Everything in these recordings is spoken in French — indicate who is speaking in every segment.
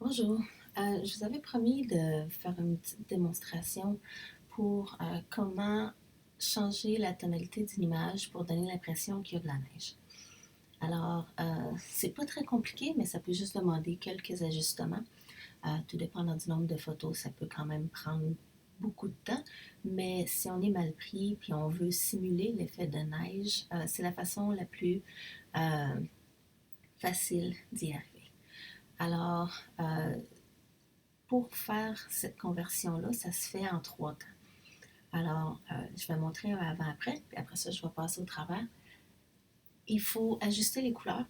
Speaker 1: Bonjour. Je vous avais promis de faire une petite démonstration pour comment changer la tonalité d'une image pour donner l'impression qu'il y a de la neige. Alors, c'est pas très compliqué, mais ça peut juste demander quelques ajustements. Tout dépendant du nombre de photos, ça peut quand même prendre beaucoup de temps, mais si on est mal pris puis on veut simuler l'effet de neige, c'est la façon la plus euh, facile d'y arriver. Alors, pour faire cette conversion-là, ça se fait en trois temps. Alors, je vais montrer un avant-après, puis après ça, je vais passer au travers. Il faut ajuster les couleurs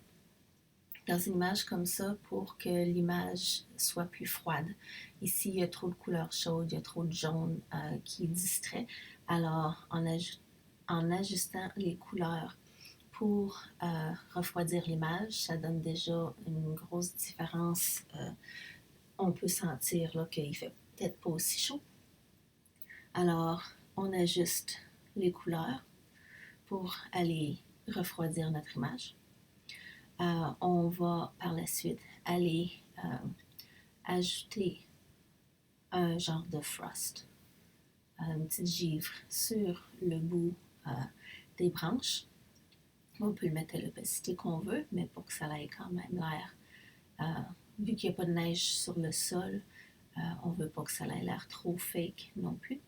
Speaker 1: dans une image comme ça pour que l'image soit plus froide. Ici, il y a trop de couleurs chaudes, il y a trop de jaune qui distrait. Alors, en ajustant les couleurs pour refroidir l'image, ça donne déjà une grosse différence. On peut sentir là, qu'il fait peut-être pas aussi chaud. Alors, on ajuste les couleurs pour aller refroidir notre image. On va par la suite aller ajouter un genre de frost, une petite givre sur le bout euh, des branches. On peut le mettre à l'opacité qu'on veut, mais pour que ça ait quand même l'air, vu qu'il n'y a pas de neige sur le sol, on ne veut pas que ça ait l'air trop fake non plus.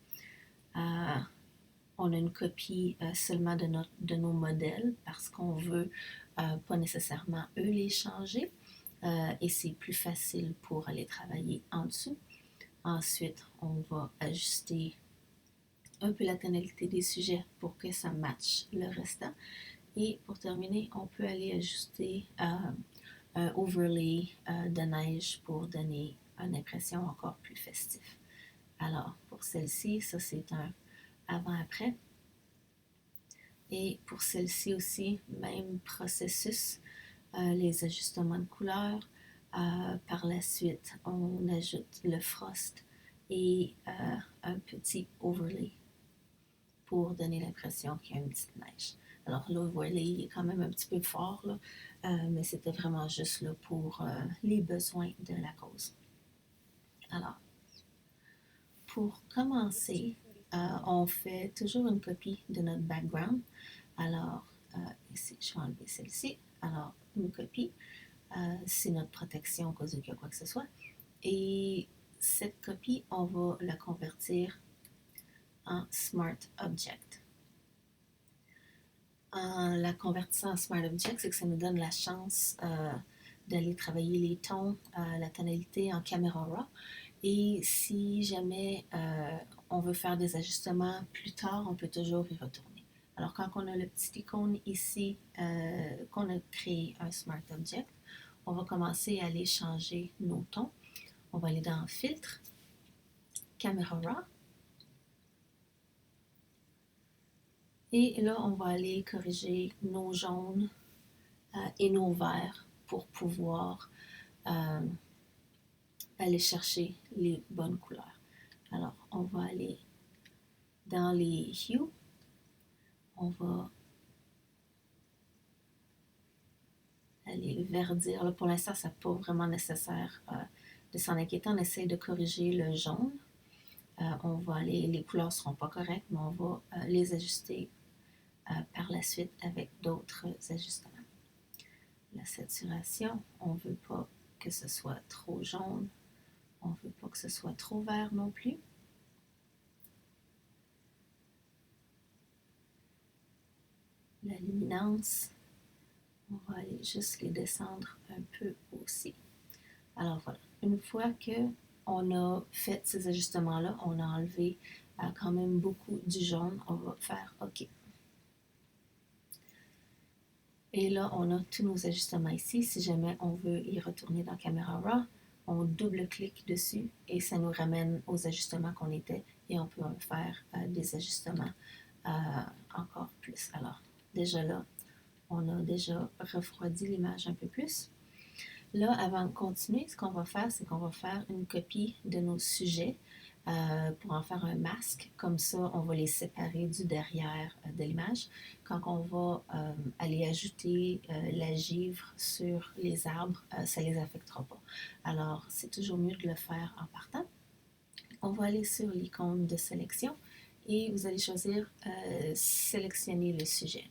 Speaker 1: On a une copie seulement de nos modèles parce qu'on veut pas nécessairement eux les changer et c'est plus facile pour aller travailler en dessous. Ensuite, on va ajuster un peu la tonalité des sujets pour que ça matche le restant. Et pour terminer, on peut aller ajuster un overlay de neige pour donner une impression encore plus festive. Alors, pour celle-ci, ça c'est un avant-après. Et pour celle-ci aussi, même processus, les ajustements de couleur. Par la suite, on ajoute le frost et un petit overlay pour donner l'impression qu'il y a une petite neige. Alors l'overlay est quand même un petit peu fort, là, mais c'était vraiment juste là, pour les besoins de la cause. Alors, pour commencer, on fait toujours une copie de notre background. Alors, ici, je vais enlever celle-ci. Alors, une copie, c'est notre protection au cas où il y a quoi que ce soit. Et cette copie, on va la convertir en Smart Object. En la convertissant en Smart Object, c'est que ça nous donne la chance d'aller travailler les tons, la tonalité en Camera Raw. Et si jamais on veut faire des ajustements plus tard, on peut toujours y retourner. Alors, quand on a le petit icône ici, qu'on a créé un Smart Object, on va commencer à aller changer nos tons. On va aller dans Filtre, Camera Raw. Et là, on va aller corriger nos jaunes et nos verts pour pouvoir aller chercher les bonnes couleurs. Alors, on va aller dans les hues. On va aller verdir. Là, pour l'instant, ça n'est pas vraiment nécessaire de s'en inquiéter. On essaie de corriger le jaune. On va aller, les couleurs ne seront pas correctes, mais on va les ajuster par la suite avec d'autres ajustements. La saturation, on ne veut pas que ce soit trop jaune. On ne veut pas que ce soit trop vert non plus. La luminance, on va aller juste les descendre un peu aussi. Alors voilà, une fois qu'on a fait ces ajustements-là, on a enlevé quand même beaucoup du jaune, on va faire OK. Et là, on a tous nos ajustements ici. Si jamais on veut y retourner dans Camera Raw, on double-clique dessus et ça nous ramène aux ajustements qu'on était et on peut faire des ajustements encore plus. Alors, déjà là, on a déjà refroidi l'image un peu plus. Là, avant de continuer, ce qu'on va faire, c'est qu'on va faire une copie de nos sujets pour en faire un masque. Comme ça, on va les séparer du derrière de l'image. Quand on va aller ajouter la givre sur les arbres, ça ne les affectera pas. Alors, c'est toujours mieux de le faire en partant. On va aller sur l'icône de sélection et vous allez choisir sélectionner le sujet.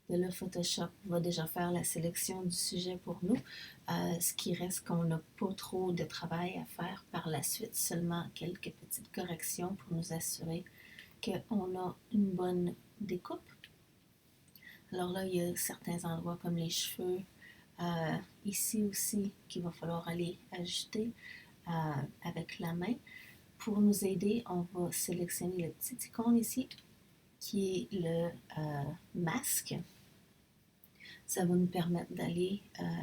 Speaker 1: De là, Photoshop va déjà faire la sélection du sujet pour nous. Ce qui reste qu'on n'a pas trop de travail à faire par la suite, seulement quelques petites corrections pour nous assurer qu'on a une bonne découpe. Alors là, il y a certains endroits comme les cheveux, ici aussi, qu'il va falloir aller ajuster avec la main. Pour nous aider, on va sélectionner le petit icône ici, qui est le masque. Ça va nous permettre d'aller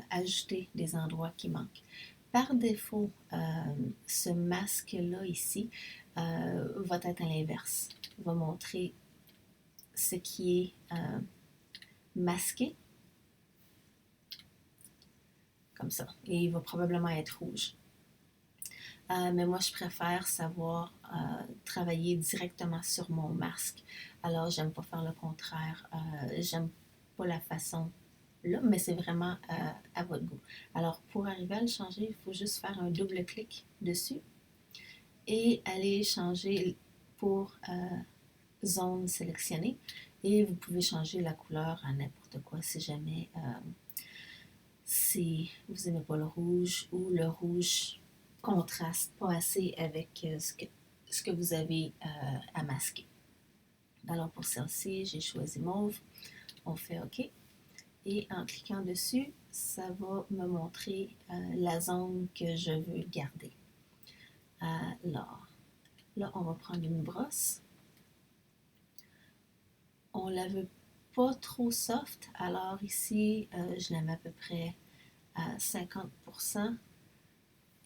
Speaker 1: ajouter des endroits qui manquent. Par défaut, ce masque-là ici va être à l'inverse. Il va montrer ce qui est masqué, comme ça. Et il va probablement être rouge. Mais moi, je préfère savoir travailler directement sur mon masque. Alors, j'aime pas faire le contraire. J'aime pas la façon là, mais c'est vraiment à votre goût. Alors, pour arriver à le changer, il faut juste faire un double clic dessus et aller changer pour zone sélectionnée. Et vous pouvez changer la couleur à n'importe quoi si jamais si vous n'aimez pas le rouge ou le rouge contraste pas assez avec ce que vous avez à masquer. Alors pour celle-ci, j'ai choisi mauve. On fait OK. Et en cliquant dessus, ça va me montrer la zone que je veux garder. Alors, là, on va prendre une brosse. On la veut pas trop soft, alors ici, je la mets à peu près à 50%.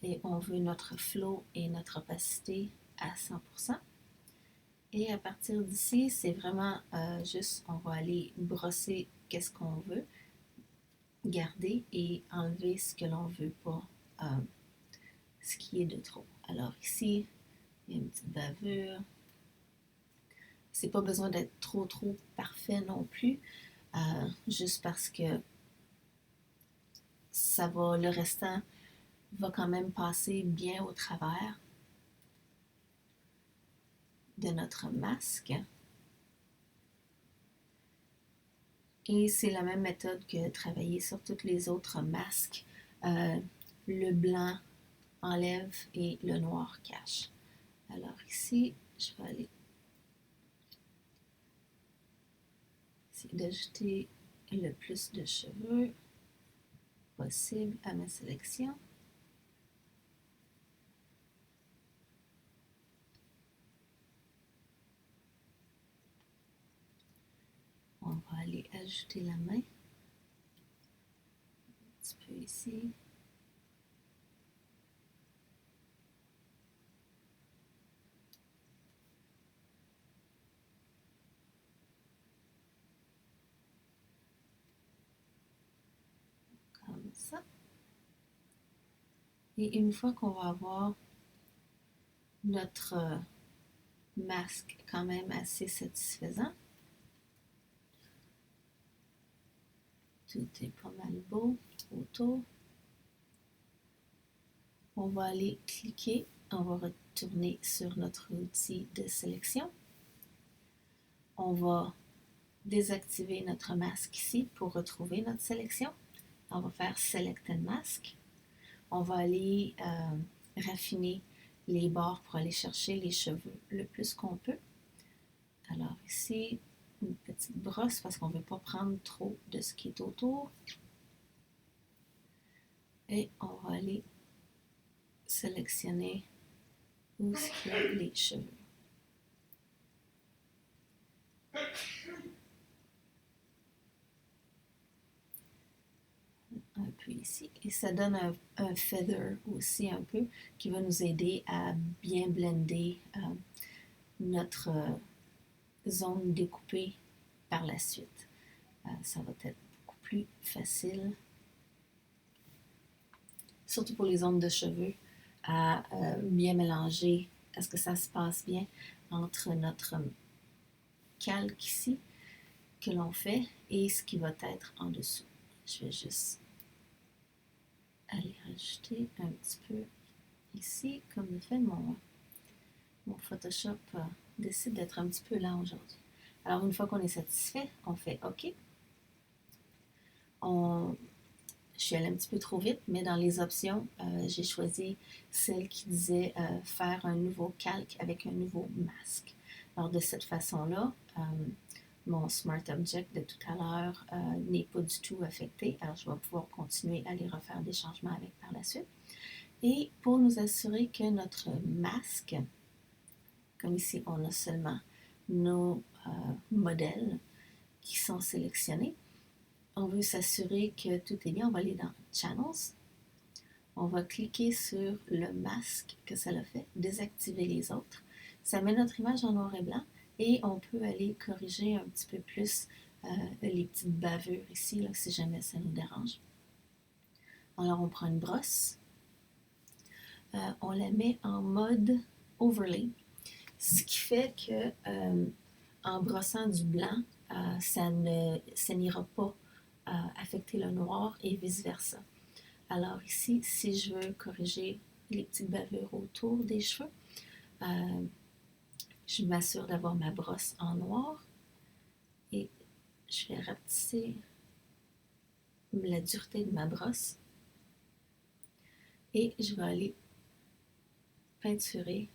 Speaker 1: Et on veut notre flow et notre opacité à 100%. Et à partir d'ici, c'est vraiment juste, on va aller brosser qu'est-ce qu'on veut garder et enlever ce que l'on ne veut pas, ce qui est de trop. Alors ici, il y a une petite bavure. C'est pas besoin d'être trop parfait non plus, juste parce que ça va, le restant va quand même passer bien au travers de notre masque. Et c'est la même méthode que travailler sur tous les autres masques. Le blanc enlève et le noir cache. Alors ici, je vais aller essayer d'ajouter le plus de cheveux possible à ma sélection. On va aller ajouter la main. Un petit peu ici. Comme ça. Et une fois qu'on va avoir notre masque quand même assez satisfaisant, tout est pas mal beau autour. On va aller cliquer, on va retourner sur notre outil de sélection. On va désactiver notre masque ici pour retrouver notre sélection. On va faire Select and Mask. On va aller raffiner les bords pour aller chercher les cheveux le plus qu'on peut. Alors ici, une petite brosse parce qu'on ne veut pas prendre trop de ce qui est autour. Et on va aller sélectionner où il y a les cheveux. Un peu ici. Et ça donne un feather aussi un peu qui va nous aider à bien blender notre zone découpée par la suite. Ça va être beaucoup plus facile. Surtout pour les zones de cheveux. à bien mélanger. Est-ce que ça se passe bien entre notre calque ici que l'on fait et ce qui va être en dessous. Je vais juste aller rajouter un petit peu ici, comme le fait mon Photoshop décide d'être un petit peu lent aujourd'hui. Alors, une fois qu'on est satisfait, on fait OK. Je suis allée un petit peu trop vite, mais dans les options, j'ai choisi celle qui disait faire un nouveau calque avec un nouveau masque. Alors, de cette façon-là, mon Smart Object de tout à l'heure n'est pas du tout affecté. Alors, je vais pouvoir continuer à les refaire des changements avec par la suite. Et pour nous assurer que notre masque, comme ici, on a seulement nos modèles qui sont sélectionnés, on veut s'assurer que tout est bien. On va aller dans Channels. On va cliquer sur le masque que ça l'a fait, désactiver les autres. Ça met notre image en noir et blanc et on peut aller corriger un petit peu plus les petites bavures ici, là, si jamais ça nous dérange. Alors, on prend une brosse. On la met en mode overlay, ce qui fait que en brossant du blanc, ça n'ira pas affecter le noir et vice-versa. Alors ici, si je veux corriger les petites bavures autour des cheveux, je m'assure d'avoir ma brosse en noir et je vais rapetisser la dureté de ma brosse et je vais aller peinturer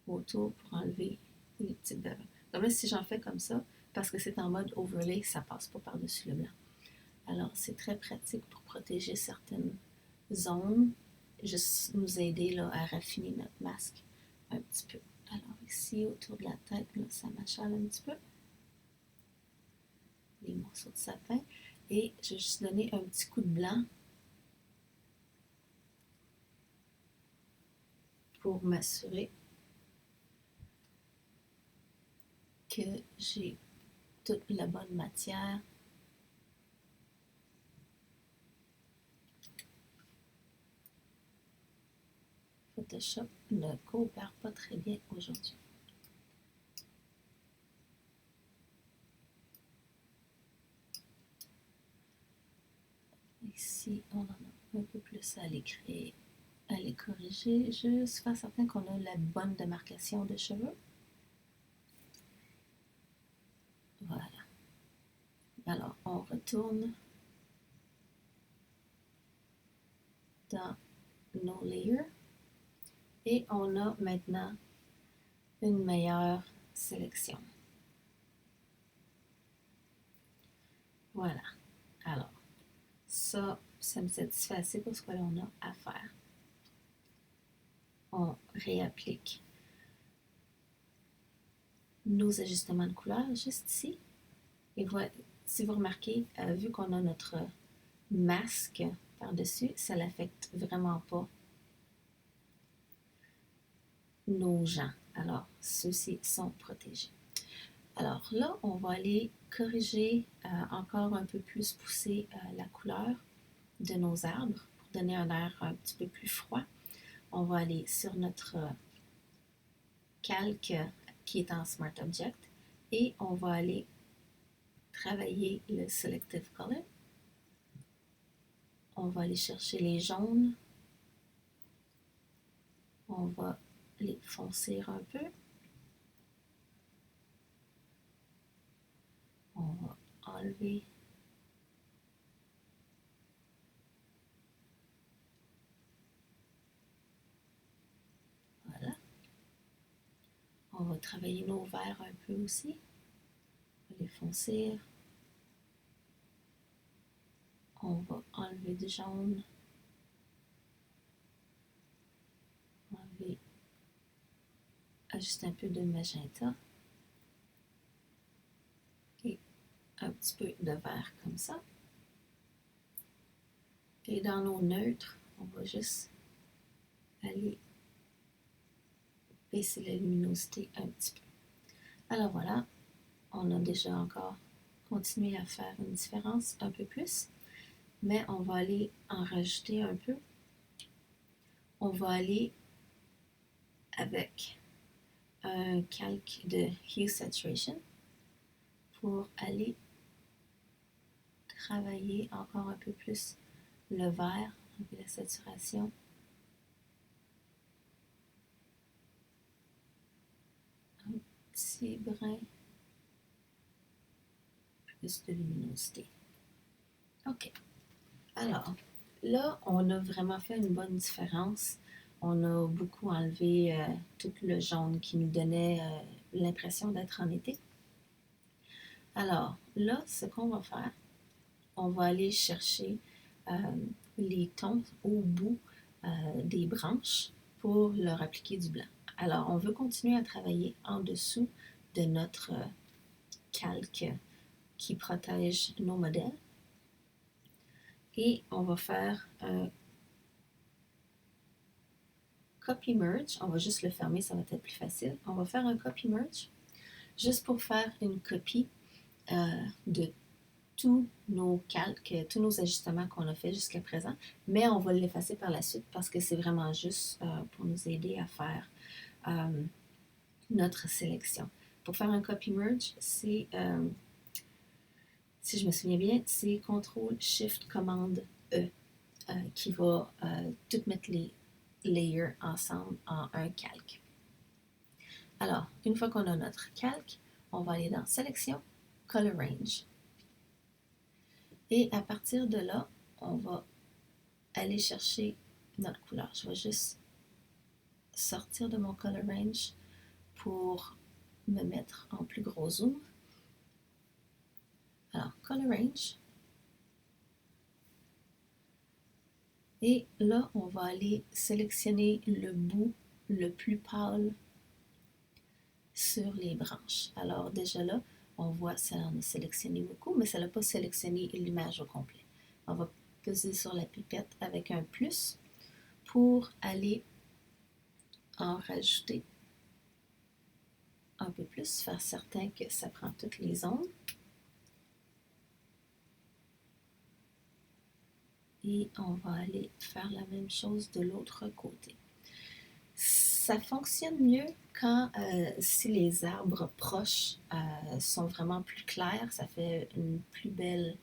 Speaker 1: autour pour enlever les petites bavures. Donc là, si j'en fais comme ça, parce que c'est en mode overlay, ça passe pas par-dessus le blanc. Alors, c'est très pratique pour protéger certaines zones, juste nous aider là, à raffiner notre masque un petit peu. Alors ici, autour de la tête, là, ça m'achale un petit peu. Les morceaux de sapin. Et je vais juste donner un petit coup de blanc pour m'assurer que j'ai toute la bonne matière. Photoshop ne coopère pas très bien aujourd'hui. Ici, on en a un peu plus à aller créer, à les corriger, juste faire certain qu'on a la bonne démarcation de cheveux. Voilà. Alors, on retourne dans nos layers et on a maintenant une meilleure sélection. Voilà. Alors, ça me satisfait assez pour ce que l'on a à faire. On réapplique nos ajustements de couleur juste ici. Et voilà, si vous remarquez, vu qu'on a notre masque par-dessus, ça n'affecte vraiment pas nos gens. Alors, ceux-ci sont protégés. Alors là, on va aller corriger encore un peu plus, pousser la couleur de nos arbres pour donner un air un petit peu plus froid. On va aller sur notre calque qui est en Smart Object et on va aller travailler le Selective Color. On va aller chercher les jaunes. On va les foncer un peu. On va enlever voilà. On va travailler nos verts un peu aussi. On va les foncer. On va enlever du jaune. Enlever juste un peu de magenta. Et un petit peu de vert comme ça. Et dans nos neutres, on va juste aller baisser la luminosité un petit peu. Alors voilà, on a déjà encore continué à faire une différence un peu plus, mais on va aller en rajouter un peu. on va aller avec un calque de Hue Saturation pour aller travailler encore un peu plus le vert, un peu la saturation. Un petit brin plus de luminosité. OK. Alors, là, on a vraiment fait une bonne différence. On a beaucoup enlevé tout le jaune qui nous donnait l'impression d'être en été. Alors, là, ce qu'on va faire, on va aller chercher les tons au bout des branches pour leur appliquer du blanc. Alors, on veut continuer à travailler en dessous de notre calque qui protège nos modèles. Et on va faire un copy merge. On va juste le fermer, ça va être plus facile. On va faire un copy merge juste pour faire une copie de tous nos calques, tous nos ajustements qu'on a fait jusqu'à présent, mais on va l'effacer par la suite parce que c'est vraiment juste pour nous aider à faire notre sélection. Pour faire un copy merge, c'est, si je me souviens bien, c'est CTRL SHIFT commande E qui va tout mettre les layers ensemble en un calque. Alors, une fois qu'on a notre calque, on va aller dans Sélection, Color Range. Et à partir de là, on va aller chercher notre couleur. Je vais juste sortir de mon Color Range pour me mettre en plus gros zoom. Alors, Color Range. Et là, on va aller sélectionner le bout le plus pâle sur les branches. Alors déjà là, on voit ça en a sélectionné beaucoup, mais ça n'a pas sélectionné l'image au complet. On va peser sur la pipette avec un plus pour aller en rajouter un peu plus, faire certain que ça prend toutes les ondes. Et on va aller faire la même chose de l'autre côté. Ça fonctionne mieux quand si les arbres proches sont vraiment plus clairs, ça fait une plus belle,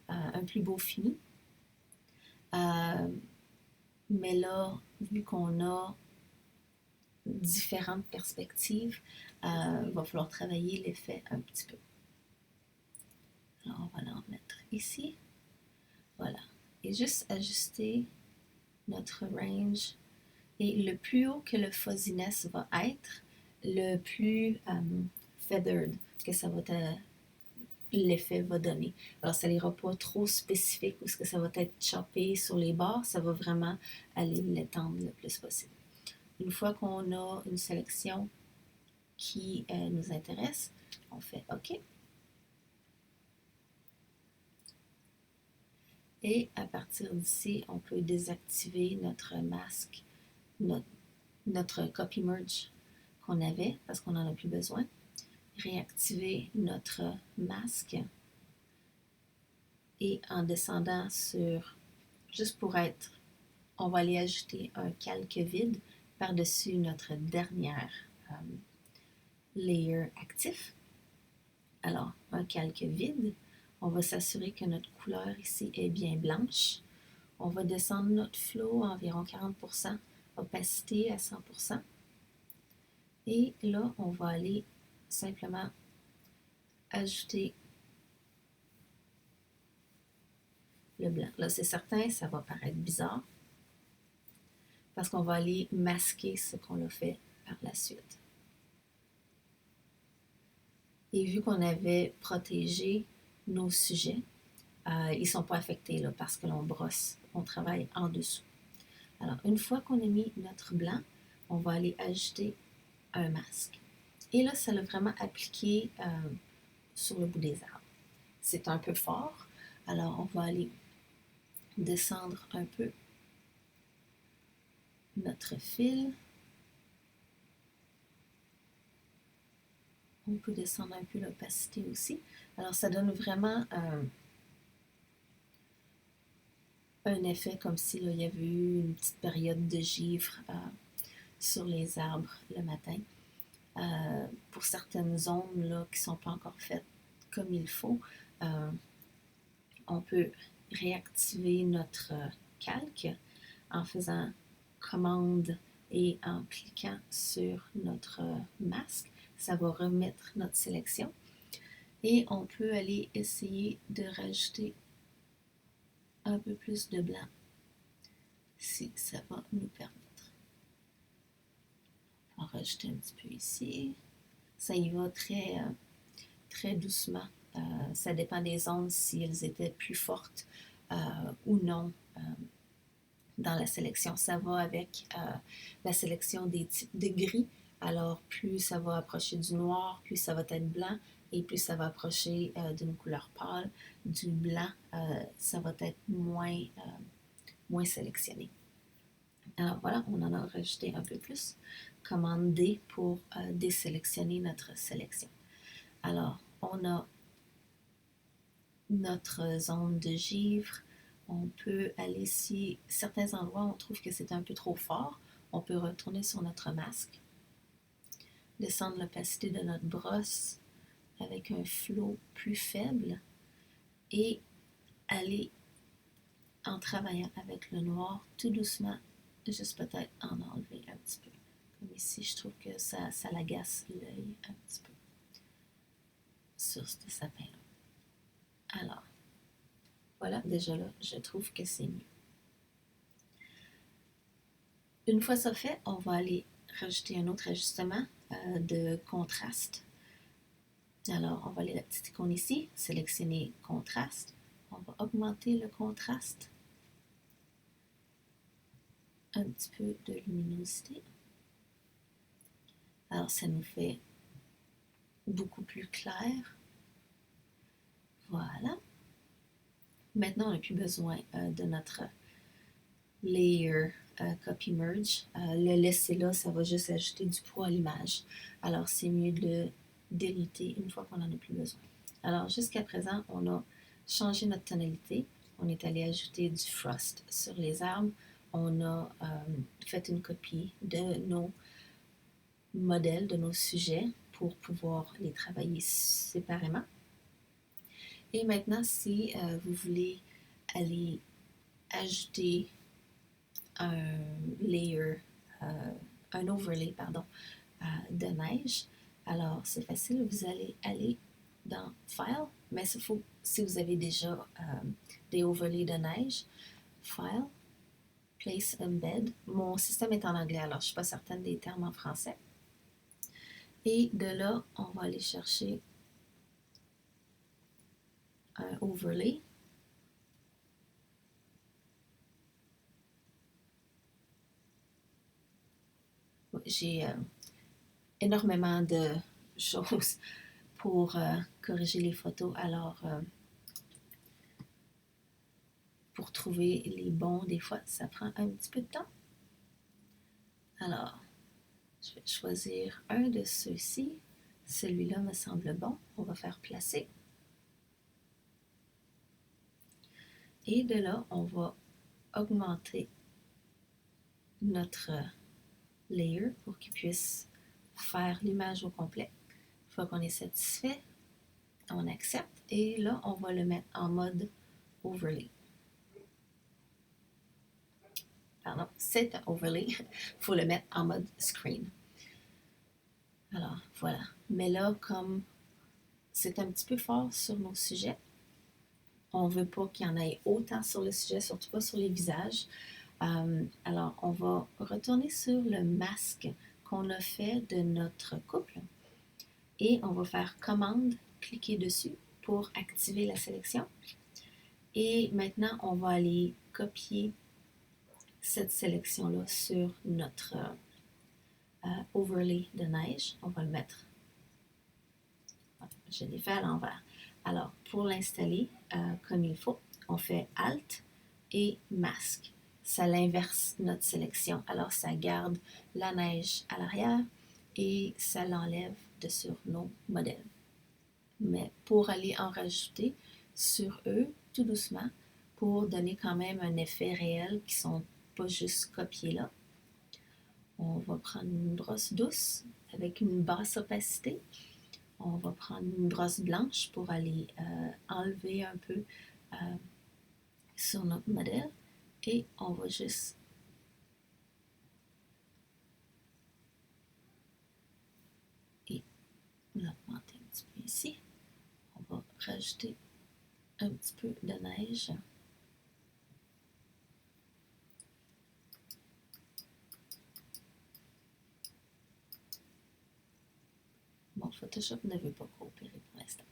Speaker 1: un plus beau fini. Mais là, vu qu'on a différentes perspectives, il va falloir travailler l'effet un petit peu. Alors, on va en mettre ici. Voilà. Et juste ajuster notre range. Et le plus haut que le fuzziness va être, le plus feathered que ça va l'effet va donner. Alors, ça n'ira pas trop spécifique ou ce que ça va être choppé sur les bords, ça va vraiment aller l'étendre le plus possible. Une fois qu'on a une sélection qui nous intéresse, on fait OK. Et à partir d'ici, on peut désactiver notre masque, notre copy merge qu'on avait parce qu'on n'en a plus besoin. Réactiver notre masque et en descendant sur, juste pour être, on va aller ajouter un calque vide par-dessus notre dernière layer actif. Alors, un calque vide, on va s'assurer que notre couleur ici est bien blanche. On va descendre notre flow à environ 40%, opacité à 100%. Et là, on va aller simplement ajouter le blanc. Là, c'est certain, ça va paraître bizarre parce qu'on va aller masquer ce qu'on a fait par la suite. Et vu qu'on avait protégé nos sujets, ils ne sont pas affectés là, parce que l'on brosse, on travaille en dessous. Alors, une fois qu'on a mis notre blanc, on va aller ajouter un masque. Et là, ça l'a vraiment appliqué sur le bout des arbres. C'est un peu fort, alors on va aller descendre un peu notre fil. On peut descendre un peu l'opacité aussi. Alors, ça donne vraiment un effet comme si là, il y avait eu une petite période de givre sur les arbres le matin. Pour certaines zones là, qui ne sont pas encore faites comme il faut, on peut réactiver notre calque en faisant commande et en cliquant sur notre masque. Ça va remettre notre sélection. Et on peut aller essayer de rajouter un peu plus de blanc si ça va nous permettre. On va rajouter un petit peu ici. Ça y va très doucement. Ça dépend des zones si elles étaient plus fortes ou non dans la sélection. Ça va avec la sélection des types de gris. Alors, plus ça va approcher du noir, plus ça va être blanc. Et plus ça va approcher d'une couleur pâle, du blanc, ça va être moins sélectionné. Alors voilà, on en a rajouté un peu plus. Commande D pour désélectionner notre sélection. Alors, on a notre zone de givre. On peut aller si certains endroits on trouve que c'est un peu trop fort, on peut retourner sur notre masque, descendre l'opacité de notre brosse avec un flot plus faible et aller en travaillant avec le noir tout doucement, juste peut-être en enlever un petit peu. Comme ici, je trouve que ça l'agace l'œil un petit peu sur ce sapin-là. Alors, voilà, déjà là, je trouve que c'est mieux. Une fois ça fait, on va aller rajouter un autre ajustement de contraste. Alors, on va aller à la petite icône ici, sélectionner contraste. On va augmenter le contraste. Un petit peu de luminosité. Alors, ça nous fait beaucoup plus clair. Voilà. Maintenant, on n'a plus besoin de notre layer copy merge. Le laisser là, ça va juste ajouter du poids à l'image. Alors, c'est mieux de le déliter une fois qu'on n'en a plus besoin. Alors, jusqu'à présent, on a changé notre tonalité. On est allé ajouter du frost sur les arbres. On a fait une copie de nos modèles, de nos sujets pour pouvoir les travailler séparément. Et maintenant, si vous voulez aller ajouter un layer, un overlay, pardon, de neige, alors c'est facile, vous allez aller dans File, mais il faut, si vous avez déjà des overlays de neige, File, Place Embed. Mon système est en anglais, alors je ne suis pas certaine des termes en français. Et de là, on va aller chercher un overlay. J'ai énormément de choses pour corriger les photos, alors pour trouver les bons, des fois, ça prend un petit peu de temps. Alors, je vais choisir un de ceux-ci. Celui-là me semble bon. On va faire placer. Et de là, on va augmenter notre layer pour qu'il puisse faire l'image au complet. Une fois qu'on est satisfait, on accepte. Et là, on va le mettre en mode overlay. Pardon, c'est un overlay. Il faut le mettre en mode screen. Alors, voilà. Mais là, comme c'est un petit peu fort sur nos sujets, on ne veut pas qu'il y en ait autant sur le sujet, surtout pas sur les visages. Alors, on va retourner sur le masque qu'on a fait de notre couple et on va faire commande, cliquer dessus pour activer la sélection. Et maintenant, on va aller copier cette sélection-là sur notre overlay de neige. On va le mettre. Je l'ai fait à l'envers. Alors, pour l'installer comme il faut, on fait Alt et Masque. Ça l'inverse notre sélection. Alors, ça garde la neige à l'arrière et ça l'enlève de sur nos modèles. Mais pour aller en rajouter sur eux, tout doucement, pour donner quand même un effet réel qui ne sont pas juste copiés là. On va prendre une brosse douce avec une basse opacité. On va prendre une brosse blanche pour aller enlever un peu sur notre modèle et on va juste l'augmenter un petit peu ici. On va rajouter un petit peu de neige. Bon, Photoshop ne veut pas coopérer pour l'instant.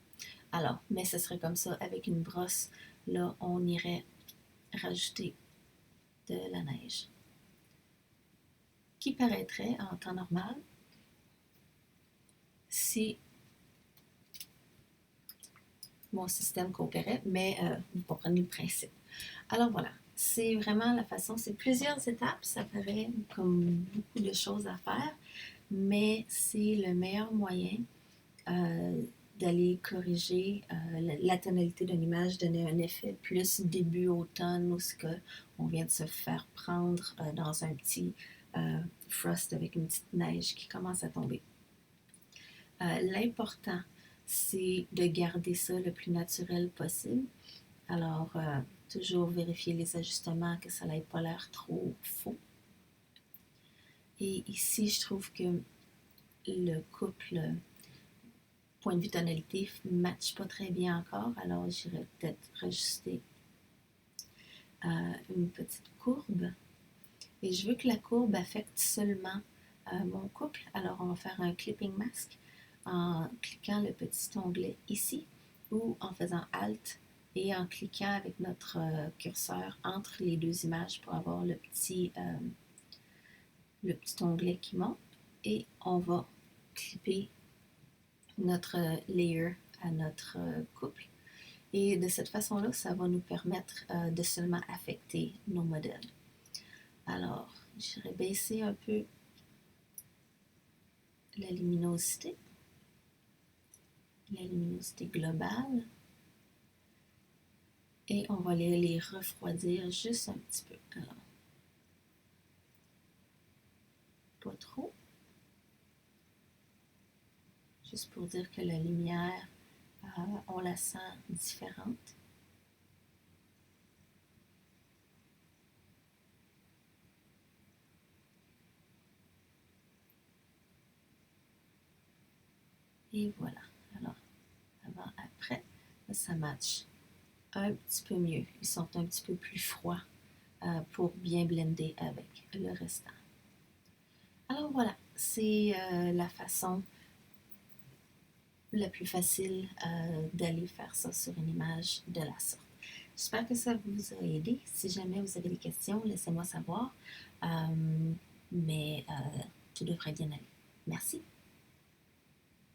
Speaker 1: Alors, mais ce serait comme ça avec une brosse. Là, on irait rajouter de la neige qui paraîtrait en temps normal si mon système coopérait, mais vous comprenez le principe. Alors voilà, c'est vraiment la façon, c'est plusieurs étapes, ça paraît comme beaucoup de choses à faire, mais c'est le meilleur moyen d'aller corriger la tonalité d'une image, donner un effet plus début automne où ce que on vient de se faire prendre dans un petit frost avec une petite neige qui commence à tomber. L'important, c'est de garder ça le plus naturel possible. Alors, toujours vérifier les ajustements, que ça n'ait pas l'air trop faux. Et ici, je trouve que le couple, point de vue tonalité, ne matche pas très bien encore. Alors, j'irais peut-être rajuster une petite courbe. Et je veux que la courbe affecte seulement mon couple. Alors, on va faire un clipping mask en cliquant le petit onglet ici ou en faisant Alt et en cliquant avec notre curseur entre les deux images pour avoir le petit onglet qui monte. Et on va clipper notre layer à notre couple. Et de cette façon-là, ça va nous permettre de seulement affecter nos modèles. Alors, j'irai baisser un peu la luminosité globale. Et on va les refroidir juste un petit peu. Alors, pas trop. Juste pour dire que la lumière, on la sent différente. Et voilà. Alors, avant, après, ça match un petit peu mieux. Ils sont un petit peu plus froids pour bien blender avec le restant. Alors voilà, c'est la façon la plus facile d'aller faire ça sur une image de la sorte. J'espère que ça vous a aidé. Si jamais vous avez des questions, laissez-moi savoir. Mais tout devrait bien aller. Merci.